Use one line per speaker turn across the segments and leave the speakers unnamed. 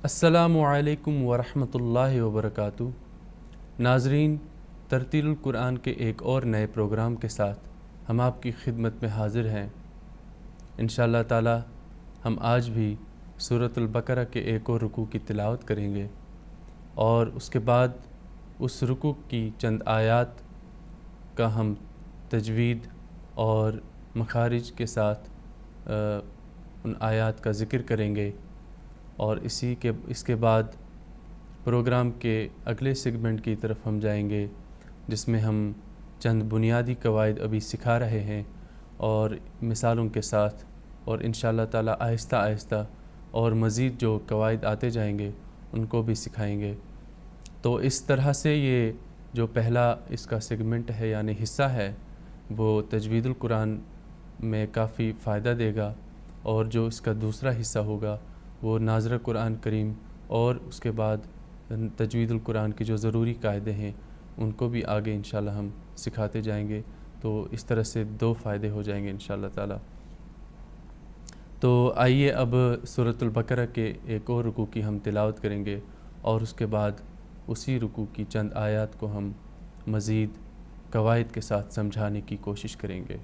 السلام علیکم ورحمۃ اللہ وبرکاتہ۔ ناظرین، ترتیل القرآن کے ایک اور نئے پروگرام کے ساتھ ہم آپ کی خدمت میں حاضر ہیں۔ انشاءاللہ تعالی ہم آج بھی سورۃ البقرہ کے ایک اور رکوع کی تلاوت کریں گے اور اس کے بعد اس رکوع کی چند آیات کا ہم تجوید اور مخارج کے ساتھ ان آیات کا ذکر کریں گے، اور اس کے بعد پروگرام کے اگلے سیگمنٹ کی طرف ہم جائیں گے، جس میں ہم چند بنیادی قواعد ابھی سکھا رہے ہیں اور مثالوں کے ساتھ، اور انشاءاللہ تعالی آہستہ آہستہ اور مزید جو قواعد آتے جائیں گے ان کو بھی سکھائیں گے۔ تو اس طرح سے یہ جو پہلا اس کا سیگمنٹ ہے یعنی حصہ ہے وہ تجوید القرآن میں کافی فائدہ دے گا، اور جو اس کا دوسرا حصہ ہوگا وہ ناظر قرآن کریم اور اس کے بعد تجوید القرآن کی جو ضروری قاعدے ہیں ان کو بھی آگے انشاءاللہ ہم سکھاتے جائیں گے۔ تو اس طرح سے دو فائدے ہو جائیں گے انشاءاللہ تعالی۔ تو آئیے اب سورۃ البقرہ کے ایک اور رکوع کی ہم تلاوت کریں گے، اور اس کے بعد اسی رکوع کی چند آیات کو ہم مزید قواعد کے ساتھ سمجھانے کی کوشش کریں گے۔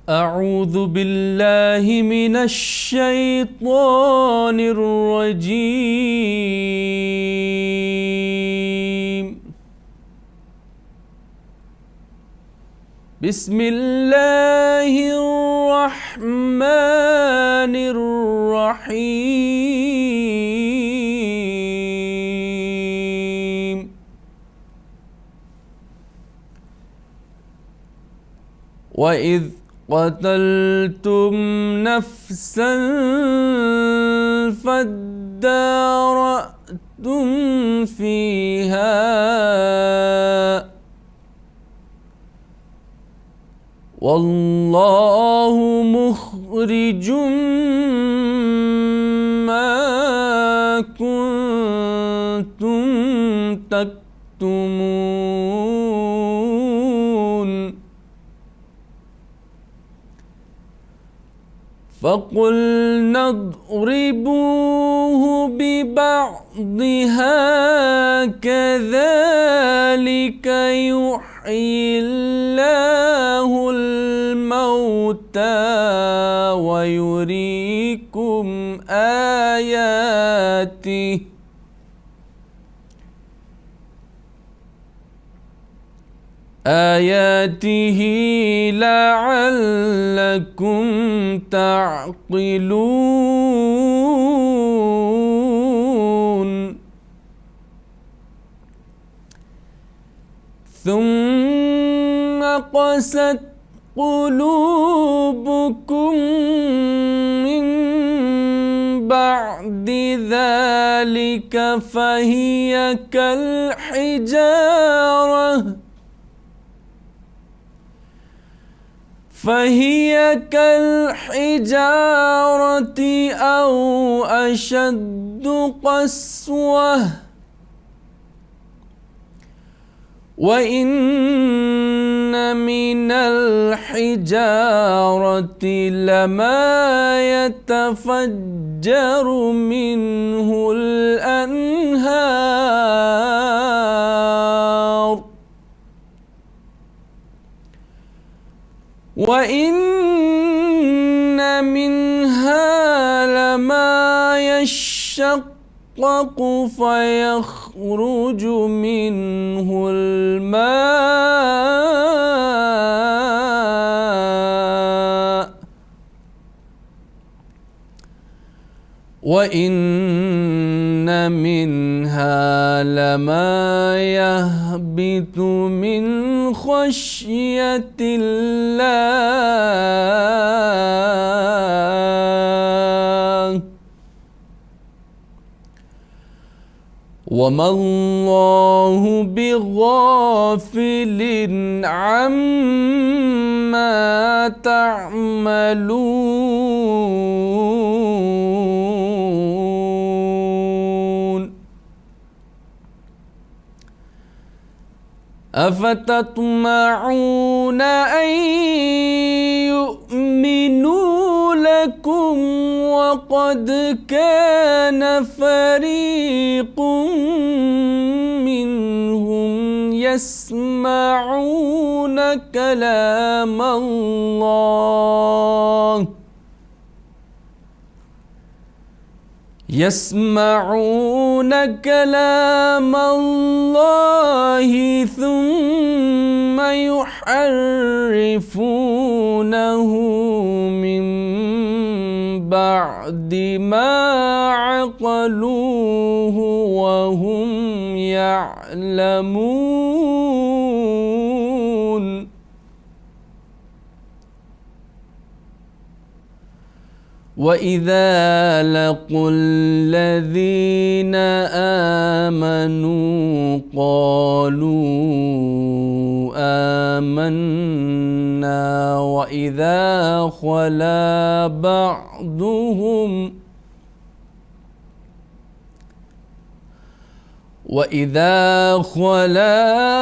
اعوذ باللہ من الشیطان الرجیم، بسم اللہ الرحمن الرحیم۔ وَإِذْ قتلتم نفسا فادارأتم فيها والله مخرج ما كنتم تكتمون، فقلنا اضربوه ببعضها كذلك يحيي الله الموتى ويريكم آياته لعلكم تعقلون، ثم قست قلوبكم من بعد ذلك فهي كالحجارة أو أشد قسوة، وَإِنَّ مِنَ الْحِجَارَةِ لَمَا يَتَفَجَّرُ مِنْهُ الْأَنْهَارُ، وَإِنَّ مِنْهَا لَمَا يَشَّقَّقُ فَيَخْرُجُ مِنْهُ الْمَاءُ، وَإِنَّ مِنْهَا لَمَا يَهْبِطُ مِنْ خَشْيَةِ اللَّهِ، وَمَا اللَّهُ بِغَافِلٍ عَمَّا تَعْمَلُونَ، أَفَتَطْمَعُونَ أَن يُؤْمِنُوا لكم وقد كان فريق منهم يسمعون كلام الله ثم يحرفونه من بعد ما عقلوه وهم يعلمون وَإِذَا لَقُوا الَّذِينَ آمَنُوا قَالُوا آمَنَّا وَإِذَا خَلَا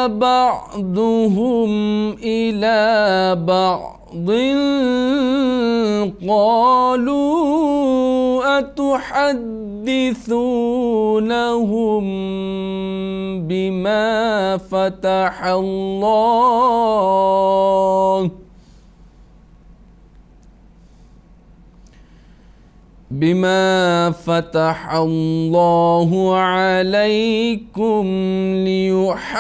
بَعْضُهُمْ إِلَى بَعْضٍ قالوا أتحدثونهم بما فتح الله عليكم ليحاجوكم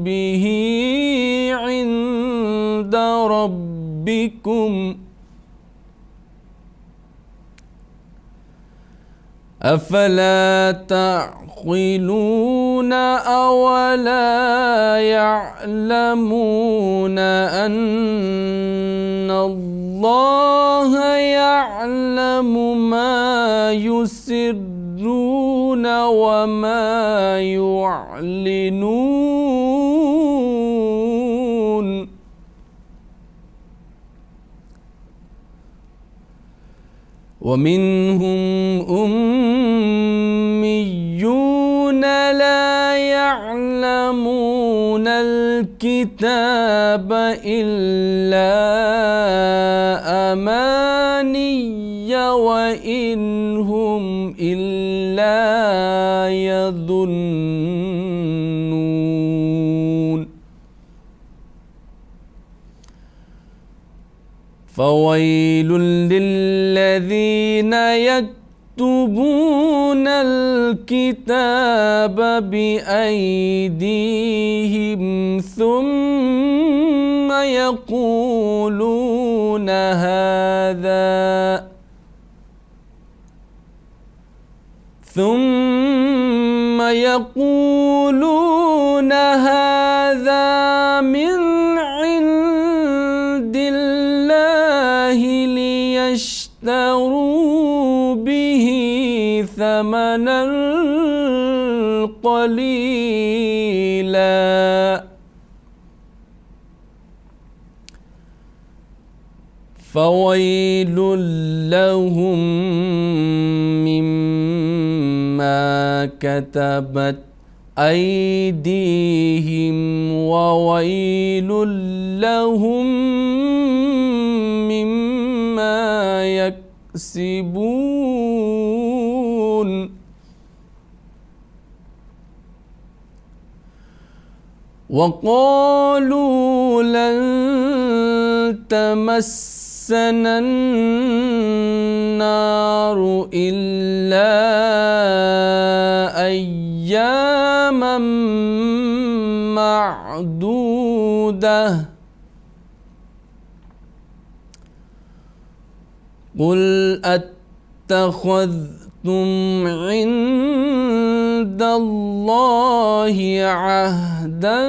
به عند ربكم أفلا تعقلون أولا يعلمون أن الله يعلم ما يسرون وما يعلنون ومنهم أميون لا يعلمون الكتاب إلا أماني وإن هم إلا يظنون فويل للذين يكتبون الكتاب بأيديهم ثم يقولون هذا من عند الله ليشتروا به ثمنا قليلا فويل لهم مما كتبت أيديهم وويل لهم مما يكسبون وقالوا لن تمسنا النار إلا أياما معدودة قل أتخذتم عند الله عهدا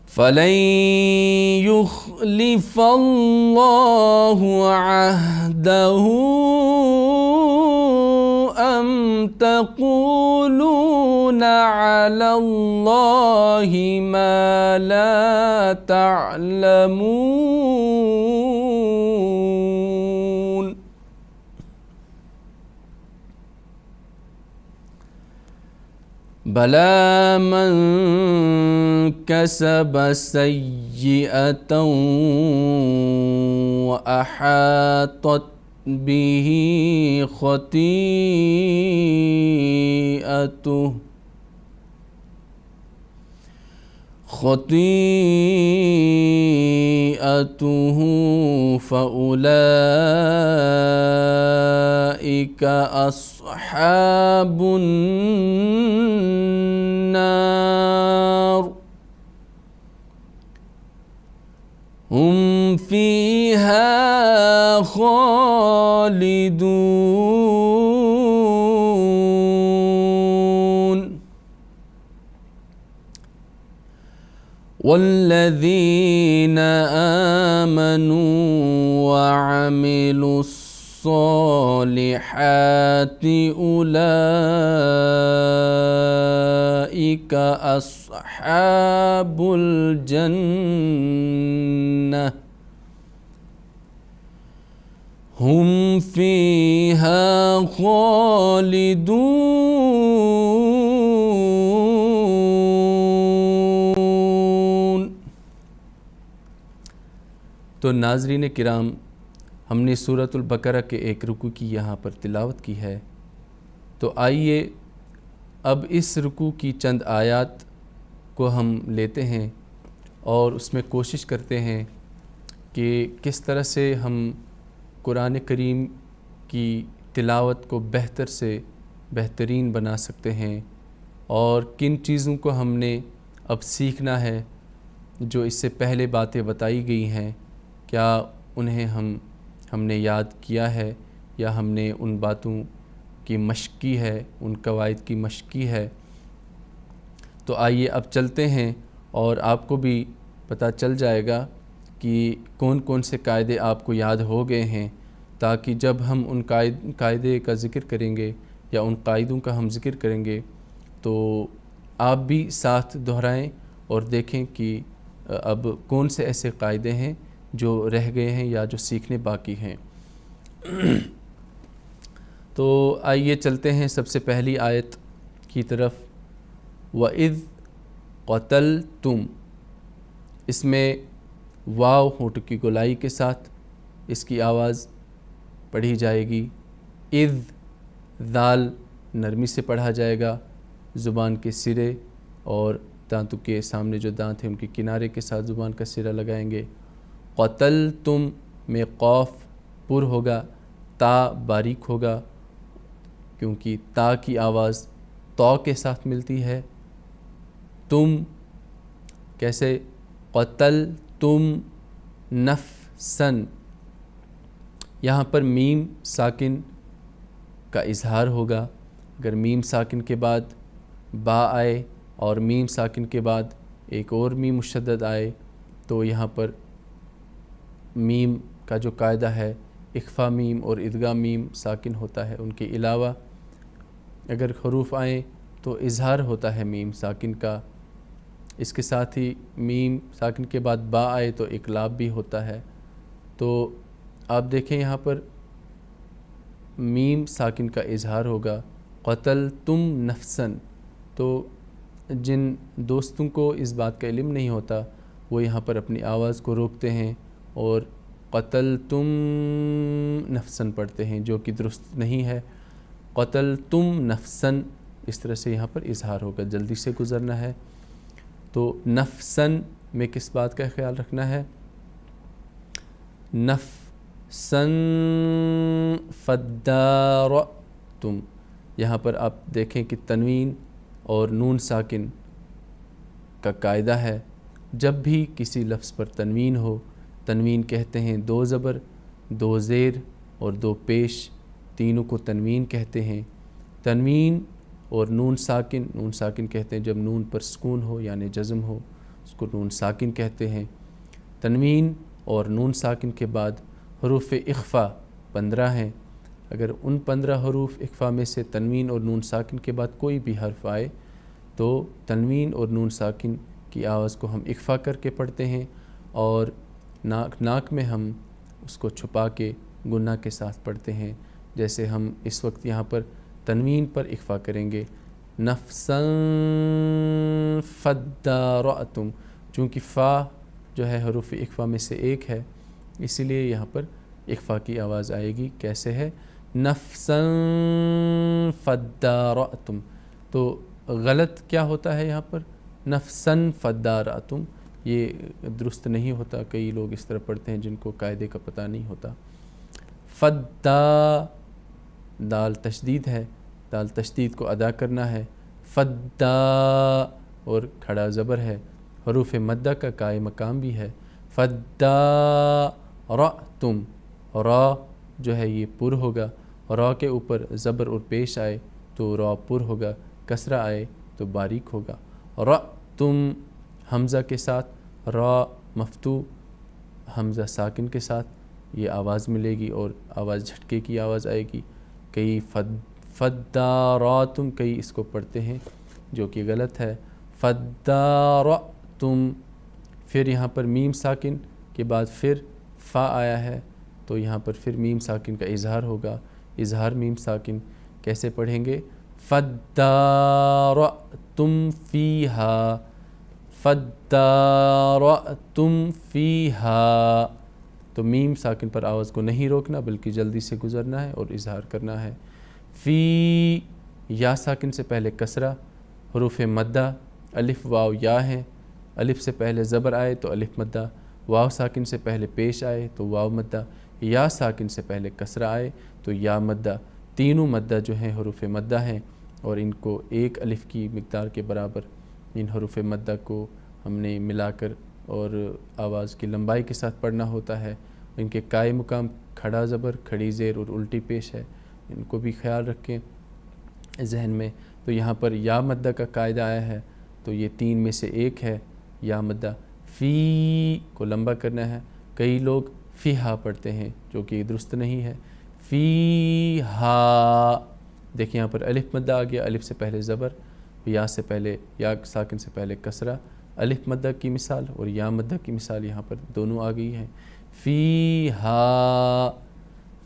فلن يخلف الله عهده أم تقولون على الله ما لا تعلمون بلا من کسب سیئۃ وأحاطت به خطيئته فأولئك أصحاب النار هم فيها خالدون والذين آمنوا وعملوا الصالحات أولئك أصحاب الجنة هم فيها خالدون۔ تو ناظرین کرام، ہم نے سورۃ البقرہ کے ایک رکوع کی یہاں پر تلاوت کی ہے، تو آئیے اب اس رکوع کی چند آیات کو ہم لیتے ہیں اور اس میں کوشش کرتے ہیں کہ کس طرح سے ہم قرآن کریم کی تلاوت کو بہتر سے بہترین بنا سکتے ہیں، اور کن چیزوں کو ہم نے اب سیکھنا ہے جو اس سے پہلے باتیں بتائی گئی ہیں، کیا انہیں ہم نے یاد کیا ہے یا ہم نے ان باتوں کی مشق کی ہے، ان قواعد کی مشق کی ہے۔ تو آئیے اب چلتے ہیں اور آپ کو بھی پتہ چل جائے گا کہ کون کون سے قاعدے آپ کو یاد ہو گئے ہیں، تاکہ جب ہم ان قاعدے کا ذکر کریں گے یا ان قاعدوں کا ہم ذکر کریں گے تو آپ بھی ساتھ دہرائیں اور دیکھیں کہ اب کون سے ایسے قاعدے ہیں جو رہ گئے ہیں یا جو سیکھنے باقی ہیں۔ تو آئیے چلتے ہیں سب سے پہلی آیت کی طرف۔ وَإِذْ قَتَلْتُمْ، اس میں واو ہونٹ کی گولائی کے ساتھ اس کی آواز پڑھی جائے گی۔ اذ، ذال نرمی سے پڑھا جائے گا، زبان کے سرے اور دانتوں کے سامنے جو دانت ہیں ان کے کنارے کے ساتھ زبان کا سرہ لگائیں گے۔ قتلتم میں قوف پر ہوگا، تا باریک ہوگا، کیونکہ تا کی آواز تو کے ساتھ ملتی ہے۔ تم کیسے؟ قتلتم نفسن، یہاں پر میم ساکن کا اظہار ہوگا۔ اگر میم ساکن کے بعد با آئے اور میم ساکن کے بعد ایک اور میم مشدد آئے تو یہاں پر میم کا جو قاعدہ ہے اخفا میم اور ادغام میم ساکن ہوتا ہے، ان کے علاوہ اگر حروف آئیں تو اظہار ہوتا ہے میم ساکن کا۔ اس کے ساتھ ہی میم ساکن کے بعد با آئے تو اقلاب بھی ہوتا ہے۔ تو آپ دیکھیں یہاں پر میم ساکن کا اظہار ہوگا، قتلتم نفسن۔ تو جن دوستوں کو اس بات کا علم نہیں ہوتا وہ یہاں پر اپنی آواز کو روکتے ہیں اور قتلتم نفسن پڑھتے ہیں، جو کہ درست نہیں ہے۔ قتلتم نفسن اس طرح سے یہاں پر اظہار ہوگا، جلدی سے گزرنا ہے۔ تو نفسن میں کس بات کا خیال رکھنا ہے؟ نفسن فدارتم، یہاں پر آپ دیکھیں کہ تنوین اور نون ساکن کا قاعدہ ہے، جب بھی کسی لفظ پر تنوین ہو، تنوین کہتے ہیں دو زبر، دو زیر اور دو پیش، تینوں کو تنوین کہتے ہیں۔ تنوین اور نون ساکن کہتے ہیں جب نون پر سکون ہو یعنی جزم ہو، اس کو نون ساکن کہتے ہیں۔ تنوین اور نون ساکن کے بعد حروف اخفا 15 ہیں، اگر ان 15 حروف اخفا میں سے تنوین اور نون ساکن کے بعد کوئی بھی حرف آئے تو تنوین اور نون ساکن کی آواز کو ہم اخفا کر کے پڑھتے ہیں، اور ناک میں ہم اس کو چھپا کے گنہ کے ساتھ پڑھتے ہیں۔ جیسے ہم اس وقت یہاں پر تنوین پر اخفا کریں گے، نفسا فدارأتم، چونکہ فا جو ہے حروف اخفا میں سے ایک ہے، اسی لیے یہاں پر اخفا کی آواز آئے گی۔ کیسے ہے؟ نفسا فدارأتم، تو غلط کیا ہوتا ہے یہاں پر؟ نفسا فدارأتم، یہ درست نہیں ہوتا، کئی لوگ اس طرح پڑھتے ہیں جن کو قاعدے کا پتہ نہیں ہوتا۔ فدا، دال تشدید ہے، دال تشدید کو ادا کرنا ہے۔ فدا، اور کھڑا زبر ہے، حروف مدہ کا قائم مقام بھی ہے۔ فدارأتم، را جو ہے یہ پر ہوگا، را کے اوپر زبر اور پیش آئے تو را پر ہوگا، کسرہ آئے تو باریک ہوگا۔ رأتم حمزہ کے ساتھ، را مفتوح حمزہ ساکن کے ساتھ یہ آواز ملے گی اور آواز جھٹکے کی آواز آئے گی۔ کئی فداراتم، کئی اس کو پڑھتے ہیں جو کہ غلط ہے۔ فداراتم، پھر یہاں پر میم ساکن کے بعد پھر فا آیا ہے تو یہاں پر پھر میم ساکن کا اظہار ہوگا۔ اظہار میم ساکن کیسے پڑھیں گے؟ فدارأتم فیہا، فدارأتم فیہا، تو میم ساکن پر آواز کو نہیں روکنا بلکہ جلدی سے گزرنا ہے اور اظہار کرنا ہے۔ فی، یا ساکن سے پہلے کسرہ، حروف مدہ الف واو یا ہیں، الف سے پہلے زبر آئے تو الف مدہ، واو ساکن سے پہلے پیش آئے تو واو مدہ، یا ساکن سے پہلے کسرہ آئے تو یا مدہ، تینوں مدہ جو ہیں حروف مدہ ہیں اور ان کو ایک الف کی مقدار کے برابر ان حروف مدہ کو ہم نے ملا کر اور آواز کی لمبائی کے ساتھ پڑھنا ہوتا ہے۔ ان کے قائم مقام کھڑا زبر، کھڑی زیر اور الٹی پیش ہے، ان کو بھی خیال رکھیں ذہن میں۔ تو یہاں پر یا مدہ کا قاعدہ آیا ہے تو یہ تین میں سے ایک ہے یا مدہ۔ فی کو لمبا کرنا ہے، کئی لوگ فیہا پڑھتے ہیں جو کہ درست نہیں ہے۔ فیہا، دیکھیں یہاں پر الف مدہ آ گیا، الف سے پہلے زبر، یا سے پہلے، یا ساکن سے پہلے کسرہ، الف مدہ کی مثال اور یا مدہ کی مثال یہاں پر دونوں آ گئی ہیں۔ فیہا،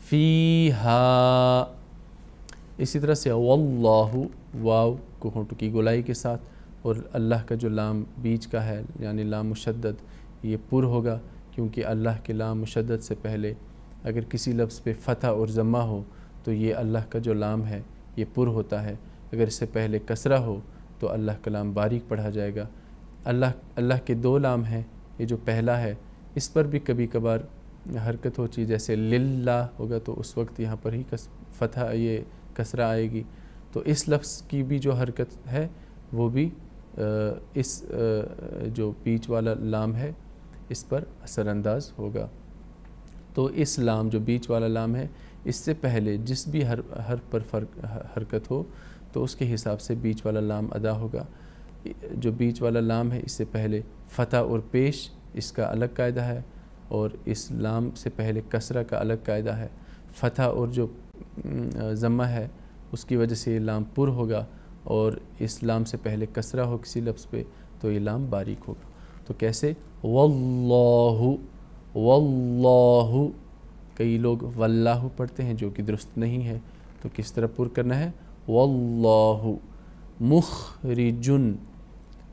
فیہا، اسی طرح سے واللہ، واو کو ہونٹ کی گولائی کے ساتھ، اور اللہ کا جو لام بیچ کا ہے یعنی لام مشدد، یہ پر ہوگا کیونکہ اللہ کے لام مشدد سے پہلے اگر کسی لفظ پہ فتح اور ضمہ ہو تو یہ اللہ کا جو لام ہے یہ پر ہوتا ہے، اگر اس سے پہلے کسرہ ہو تو اللہ کا لام باریک پڑھا جائے گا۔ اللہ کے دو لام ہیں، یہ جو پہلا ہے اس پر بھی کبھی کبھار حرکت ہوتی ہے، جیسے للہ ہوگا تو اس وقت یہاں پر ہی فتح یہ کسرہ آئے گی، تو اس لفظ کی بھی جو حرکت ہے وہ بھی اس جو بیچ والا لام ہے اس پر اثر انداز ہوگا۔ تو اس لام جو بیچ والا لام ہے اس سے پہلے جس بھی حرف پر حرکت ہو تو اس کے حساب سے بیچ والا لام ادا ہوگا۔ جو بیچ والا لام ہے اس سے پہلے فتح اور پیش اس کا الگ قاعدہ ہے، اور اس لام سے پہلے کسرہ کا الگ قاعدہ ہے۔ فتح اور جو ضمہ ہے اس کی وجہ سے یہ لام پر ہوگا، اور اس لام سے پہلے کسرہ ہو کسی لفظ پہ تو یہ لام باریک ہوگا۔ تو کیسے؟ واللہ، واللہ، کئی لوگ واللہ پڑھتے ہیں جو کہ درست نہیں ہے، تو کس طرح پر کرنا ہے؟ واللہ مخرجن،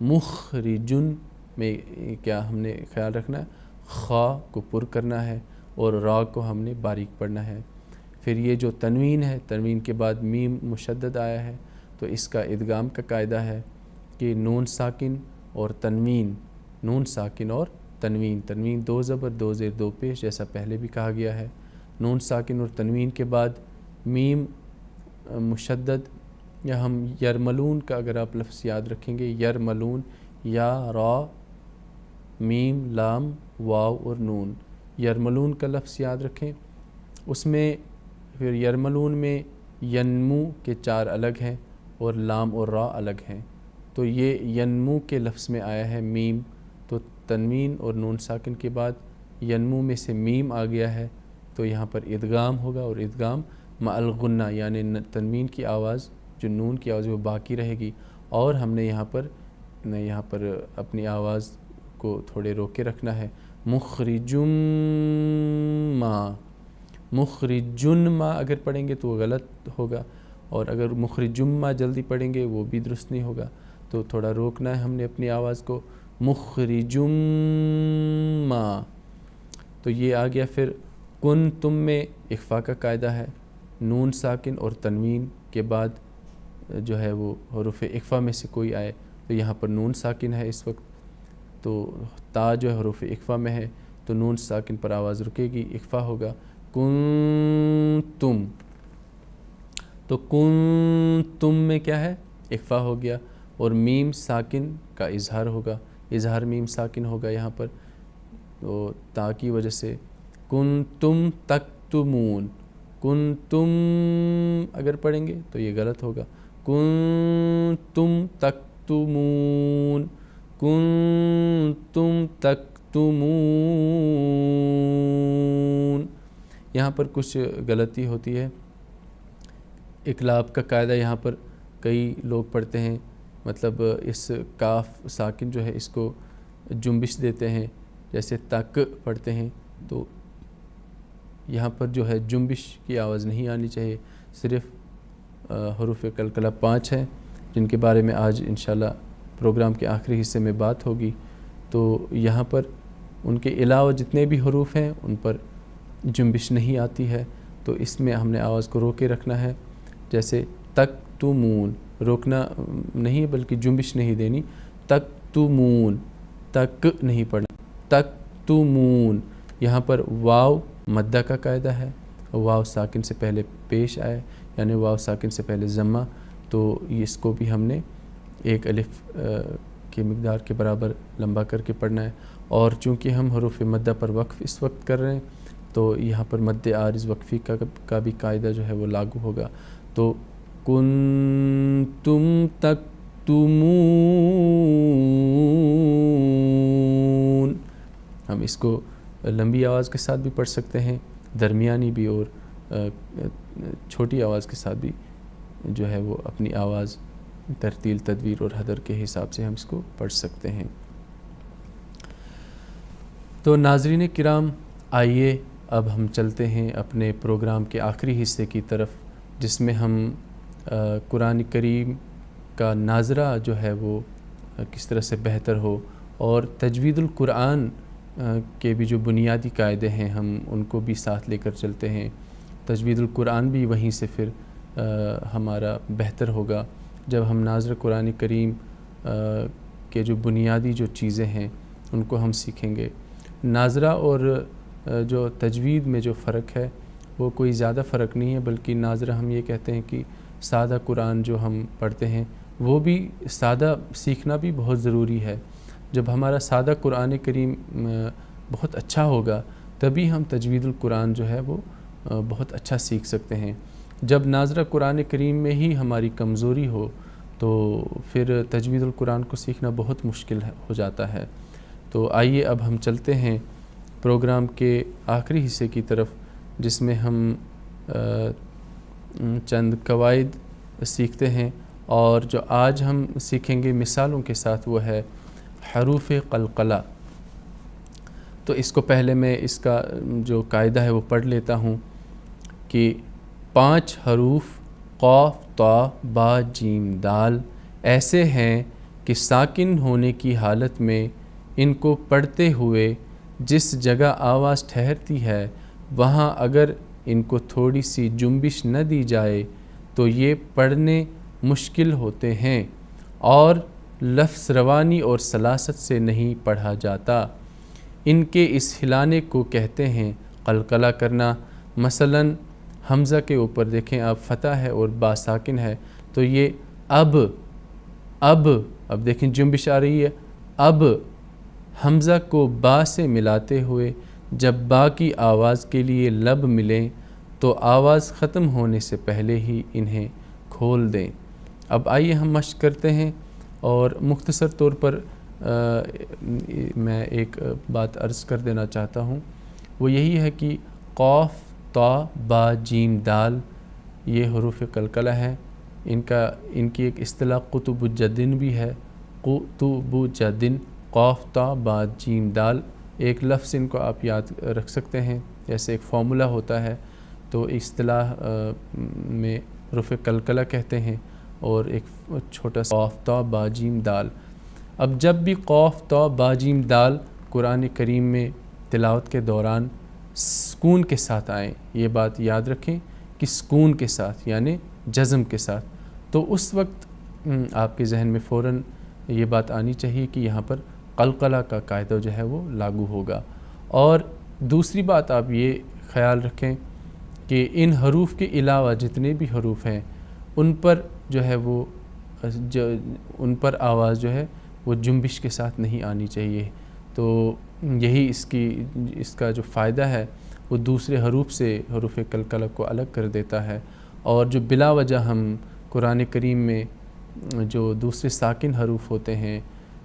مخرجن میں کیا ہم نے خیال رکھنا ہے؟ خا کو پر کرنا ہے اور را کو ہم نے باریک پڑھنا ہے۔ پھر یہ جو تنوین ہے، تنوین کے بعد میم مشدد آیا ہے تو اس کا ادغام کا قاعدہ ہے کہ نون ساکن اور تنوین، نون ساکن اور تنوین، تنوین دو زبر دو زیر دو پیش جیسا پہلے بھی کہا گیا ہے۔ نون ساکن اور تنوین کے بعد میم مشدد، یا ہم یرملون کا اگر آپ لفظ یاد رکھیں گے، یرملون، یا را میم لام واو اور نون، یرملون کا لفظ یاد رکھیں۔ اس میں پھر یرملون میں ینمو کے چار الگ ہیں اور لام اور را الگ ہیں، تو یہ ینمو کے لفظ میں آیا ہے میم، تو تنوین اور نون ساکن کے بعد ینمو میں سے میم آ گیا ہے تو یہاں پر ادغام ہوگا، اور ادغام مع الغنہ یعنی تنوین کی آواز جو نون کی آواز وہ باقی رہے گی، اور ہم نے یہاں پر اپنی آواز کو تھوڑے روکے رکھنا ہے۔ مخرجم ما، مخرجن ما اگر پڑھیں گے تو وہ غلط ہوگا، اور اگر مخرجما جلدی پڑھیں گے وہ بھی درست نہیں ہوگا، تو تھوڑا روکنا ہے ہم نے اپنی آواز کو، مخرجما۔ تو یہ آ گیا۔ پھر کن تم میں اخفا کا قاعدہ ہے، نون ساکن اور تنوین کے بعد جو ہے وہ حروف اخفا میں سے کوئی آئے، تو یہاں پر نون ساکن ہے اس وقت، تو تا جو ہے حروف اخفا میں ہے، تو نون ساکن پر آواز رکے گی، اخفا ہوگا، کن تم۔ تو کن تم میں کیا ہے؟ اخفا ہو گیا، اور میم ساکن کا اظہار ہوگا، اظہار میم ساکن ہوگا یہاں پر، تو تا کی وجہ سے کن تم تکتمون، کن تم اگر پڑھیں گے تو یہ غلط ہوگا، کن تم تکتمون، کن تم تکتمون۔ یہاں پر کچھ غلطی ہوتی ہے، اقلاب کا قاعدہ یہاں پر کئی لوگ پڑھتے ہیں، مطلب اس کاف ساکن جو ہے اس کو جنبش دیتے ہیں، جیسے تک پڑھتے ہیں، تو یہاں پر جو ہے جنبش کی آواز نہیں آنی چاہیے، صرف حروف قلقلہ 5 ہیں جن کے بارے میں آج انشاءاللہ پروگرام کے آخری حصے میں بات ہوگی، تو یہاں پر ان کے علاوہ جتنے بھی حروف ہیں ان پر جنبش نہیں آتی ہے، تو اس میں ہم نے آواز کو روکے رکھنا ہے، جیسے تکتمون، روکنا نہیں بلکہ جنبش نہیں دینی، تکتمون، تک نہیں پڑھنا، تکتمون۔ یہاں پر واو مدہ کا قاعدہ ہے، واو ساکن سے پہلے پیش آئے، یعنی واو ساکن سے پہلے ضمہ، تو اس کو بھی ہم نے ایک الف کی مقدار کے برابر لمبا کر کے پڑھنا ہے، اور چونکہ ہم حروف مدہ پر وقف اس وقت کر رہے ہیں تو یہاں پر مد عارض وقفی کا بھی قاعدہ جو ہے وہ لاگو ہوگا، تو کنتم تکتمون، ہم اس کو لمبی آواز کے ساتھ بھی پڑھ سکتے ہیں، درمیانی بھی، اور چھوٹی آواز کے ساتھ بھی جو ہے وہ اپنی آواز ترتیل تدویر اور حدر کے حساب سے ہم اس کو پڑھ سکتے ہیں۔ تو ناظرین کرام، آئیے اب ہم چلتے ہیں اپنے پروگرام کے آخری حصے کی طرف، جس میں ہم قرآن کریم کا ناظرہ جو ہے وہ کس طرح سے بہتر ہو، اور تجوید القرآن کے بھی جو بنیادی قاعدے ہیں ہم ان کو بھی ساتھ لے کر چلتے ہیں، تجوید القرآن بھی وہیں سے پھر ہمارا بہتر ہوگا جب ہم ناظر قرآن کریم کے جو بنیادی جو چیزیں ہیں ان کو ہم سیکھیں گے۔ ناظرہ اور جو تجوید میں جو فرق ہے وہ کوئی زیادہ فرق نہیں ہے، بلکہ ناظرہ ہم یہ کہتے ہیں کہ سادہ قرآن جو ہم پڑھتے ہیں وہ بھی سادہ سیکھنا بھی بہت ضروری ہے۔ جب ہمارا سادہ قرآن کریم بہت اچھا ہوگا تبھی ہم تجوید القرآن جو ہے وہ بہت اچھا سیکھ سکتے ہیں۔ جب ناظرہ قرآن کریم میں ہی ہماری کمزوری ہو تو پھر تجوید القرآن کو سیکھنا بہت مشکل ہو جاتا ہے۔ تو آئیے اب ہم چلتے ہیں پروگرام کے آخری حصے کی طرف، جس میں ہم چند قواعد سیکھتے ہیں، اور جو آج ہم سیکھیں گے مثالوں کے ساتھ وہ ہے حروف قلقلہ۔ تو اس کو پہلے میں اس کا جو قاعدہ ہے وہ پڑھ لیتا ہوں کہ 5 حروف قاف طا با جیم دال ایسے ہیں کہ ساکن ہونے کی حالت میں ان کو پڑھتے ہوئے جس جگہ آواز ٹھہرتی ہے وہاں اگر ان کو تھوڑی سی جنبش نہ دی جائے تو یہ پڑھنے مشکل ہوتے ہیں اور لفظ روانی اور سلاست سے نہیں پڑھا جاتا۔ ان کے اس ہلانے کو کہتے ہیں قلقلہ کرنا۔ مثلاً حمزہ کے اوپر دیکھیں آپ، فتح ہے اور با ساکن ہے، تو یہ اب دیکھیں جنبش آ رہی ہے، اب حمزہ کو با سے ملاتے ہوئے جب با کی آواز کے لیے لب ملیں تو آواز ختم ہونے سے پہلے ہی انہیں کھول دیں۔ اب آئیے ہم مشق کرتے ہیں، اور مختصر طور پر میں ایک بات عرض کر دینا چاہتا ہوں، وہ یہی ہے کہ قاف طا با جیم دال یہ حروف قلقلہ ہیں، ان کی ایک اصطلاح قطب الجدن بھی ہے، قطب الجدن، قاف طا با جیم دال، ایک لفظ ان کو آپ یاد رکھ سکتے ہیں، جیسے ایک فارمولا ہوتا ہے، تو اصطلاح میں حروف قلقلہ کہتے ہیں، اور ایک چھوٹا سا قاف تا با جیم دال۔ اب جب بھی قاف تا با جیم دال قرآن کریم میں تلاوت کے دوران سکون کے ساتھ آئیں، یہ بات یاد رکھیں کہ سکون کے ساتھ یعنی جزم کے ساتھ، تو اس وقت آپ کے ذہن میں فوراً یہ بات آنی چاہیے کہ یہاں پر قلقلہ کا قاعدہ جو ہے وہ لاگو ہوگا۔ اور دوسری بات آپ یہ خیال رکھیں کہ ان حروف کے علاوہ جتنے بھی حروف ہیں ان پر جو ہے وہ ان پر آواز جو ہے وہ جنبش کے ساتھ نہیں آنی چاہیے۔ تو یہی اس کا جو فائدہ ہے وہ دوسرے حروف سے حروف قلقلہ کو الگ کر دیتا ہے۔ اور جو بلا وجہ ہم قرآن کریم میں جو دوسرے ساکن حروف ہوتے ہیں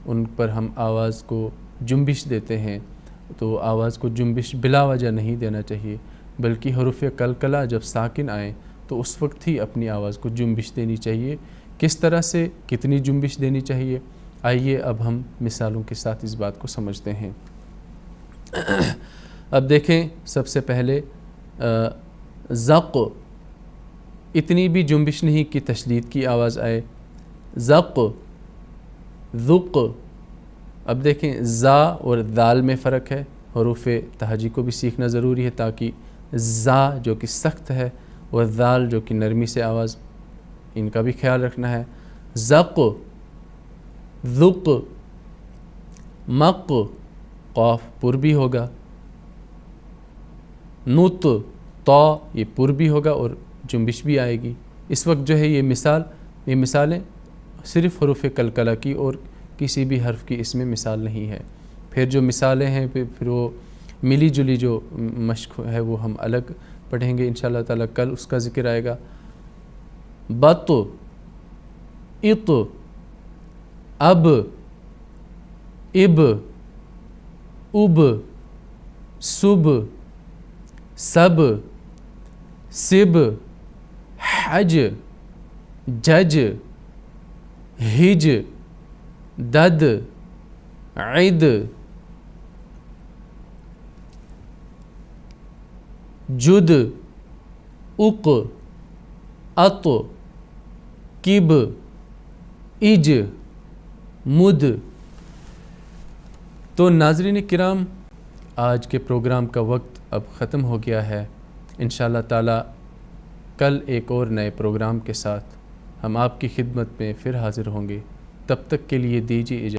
ان پر ہم آواز کو جنبش دیتے ہیں، تو آواز کو جنبش بلا وجہ نہیں دینا چاہیے، بلکہ حروف قلقلہ جب ساکن آئیں تو اس وقت ہی اپنی آواز کو جنبش دینی چاہیے۔ کس طرح سے، کتنی جنبش دینی چاہیے، آئیے اب ہم مثالوں کے ساتھ اس بات کو سمجھتے ہیں۔ اب دیکھیں، سب سے پہلے ذق، اتنی بھی جنبش نہیں کہ تشدید کی آواز آئے، ذق، ذق۔ اب دیکھیں زا اور دال میں فرق ہے، حروف تہجی کو بھی سیکھنا ضروری ہے تاکہ زا جو کہ سخت ہے اور دال جو کہ نرمی سے آواز، ان کا بھی خیال رکھنا ہے۔ ذق، ذق، مق، قاف پر بھی ہوگا، نط، تا یہ پر بھی ہوگا اور جنبش بھی آئے گی۔ اس وقت جو ہے یہ مثالیں صرف حروف قلقلہ کی اور کسی بھی حرف کی اس میں مثال نہیں ہے۔ پھر جو مثالیں ہیں پھر وہ ملی جلی جو مشق ہے وہ ہم الگ پڑھیں گے انشاءاللہ تعالیٰ، کل اس کا ذکر آئے گا۔ بط، اط، اب، اب، اب، سب، سب، سب، حج، جج، ہج، دد، عید، جد، اق، اط، کب، اج، مد۔ تو ناظرین کرام، آج کے پروگرام کا وقت اب ختم ہو گیا ہے۔ انشاءاللہ تعالیٰ کل ایک اور نئے پروگرام کے ساتھ ہم آپ کی خدمت میں پھر حاضر ہوں گے۔ تب تک کے لیے دیجیے اجازت۔